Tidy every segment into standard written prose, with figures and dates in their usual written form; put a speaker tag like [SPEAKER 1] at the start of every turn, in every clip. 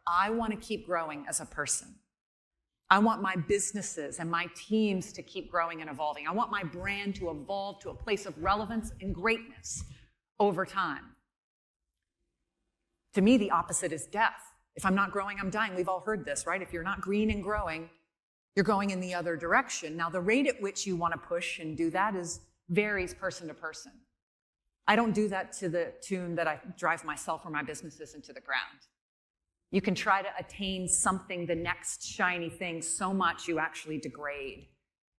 [SPEAKER 1] I want to keep growing as a person. I want my businesses and my teams to keep growing and evolving. I want my brand to evolve to a place of relevance and greatness over time. To me, the opposite is death. If I'm not growing, I'm dying. We've all heard this, right? If you're not green and growing, you're going in the other direction. Now, the rate at which you want to push and do that varies person to person. I don't do that to the tune that I drive myself or my businesses into the ground. You can try to attain something, the next shiny thing, so much you actually degrade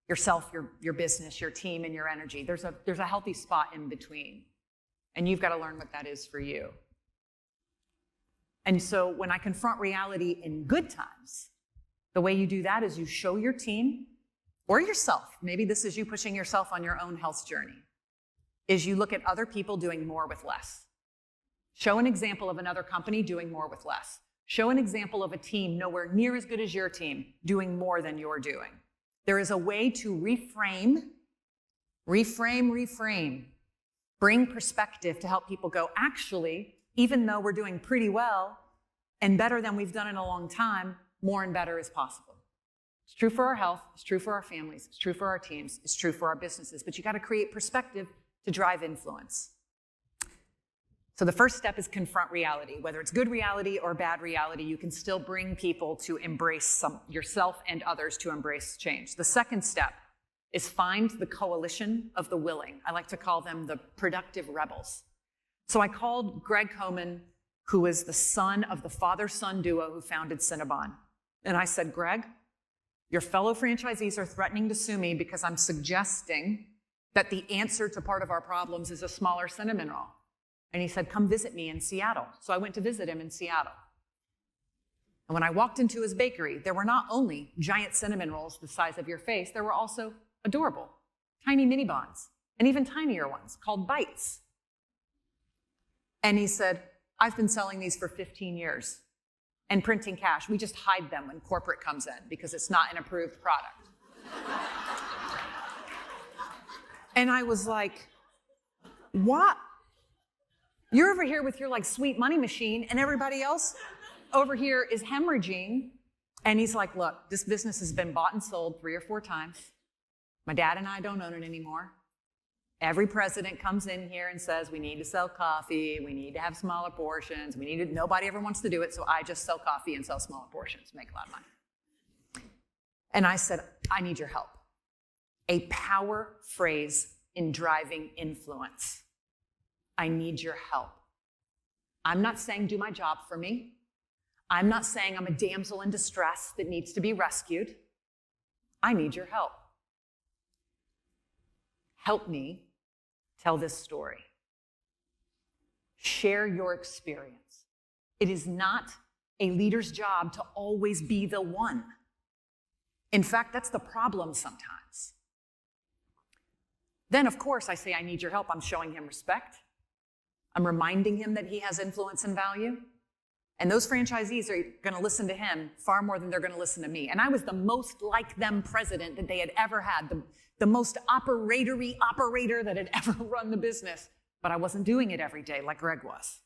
[SPEAKER 1] yourself, your business, your team, and your energy. There's a healthy spot in between. And you've got to learn what that is for you. And so when I confront reality in good times, the way you do that is you show your team or yourself, maybe this is you pushing yourself on your own health journey, is you look at other people doing more with less. Show an example of another company doing more with less. Show an example of a team nowhere near as good as your team doing more than you're doing. There is a way to reframe, bring perspective to help people go, actually, even though we're doing pretty well and better than we've done in a long time, more and better is possible. It's true for our health, it's true for our families, it's true for our teams, it's true for our businesses, but you got to create perspective to drive influence. So the first step is confront reality. Whether it's good reality or bad reality, you can still bring people to embrace yourself and others to embrace change. The second step is find the coalition of the willing. I like to call them the productive rebels. So I called Greg Koman, who is the son of the father-son duo who founded Cinnabon. And I said, Greg, your fellow franchisees are threatening to sue me because I'm suggesting that the answer to part of our problems is a smaller cinnamon roll. And he said, come visit me in Seattle. So I went to visit him in Seattle. And when I walked into his bakery, there were not only giant cinnamon rolls the size of your face, there were also adorable, tiny mini buns, and even tinier ones called bites. And he said, I've been selling these for 15 years and printing cash. We just hide them when corporate comes in because it's not an approved product. And I was like, what? You're over here with your sweet money machine and everybody else over here is hemorrhaging. And he's like, look, this business has been bought and sold 3 or 4 times. My dad and I don't own it anymore. Every president comes in here and says, we need to sell coffee, we need to have smaller portions, nobody ever wants to do it, so I just sell coffee and sell smaller portions, make a lot of money. And I said, I need your help. A power phrase in driving influence. I need your help. I'm not saying do my job for me. I'm not saying I'm a damsel in distress that needs to be rescued. I need your help. Help me tell this story. Share your experience. It is not a leader's job to always be the one. In fact, that's the problem sometimes. Then, of course, I say, I need your help. I'm showing him respect. I'm reminding him that he has influence and value. And those franchisees are going to listen to him far more than they're going to listen to me. And I was the most like them president that they had ever had, the most operator that had ever run the business. But I wasn't doing it every day like Greg was.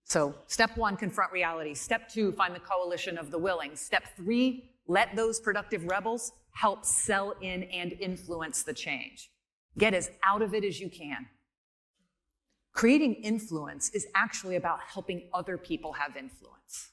[SPEAKER 1] So step 1, confront reality. Step 2, find the coalition of the willing. Step 3, let those productive rebels help sell in and influence the change. Get as out of it as you can. Creating influence is actually about helping other people have influence.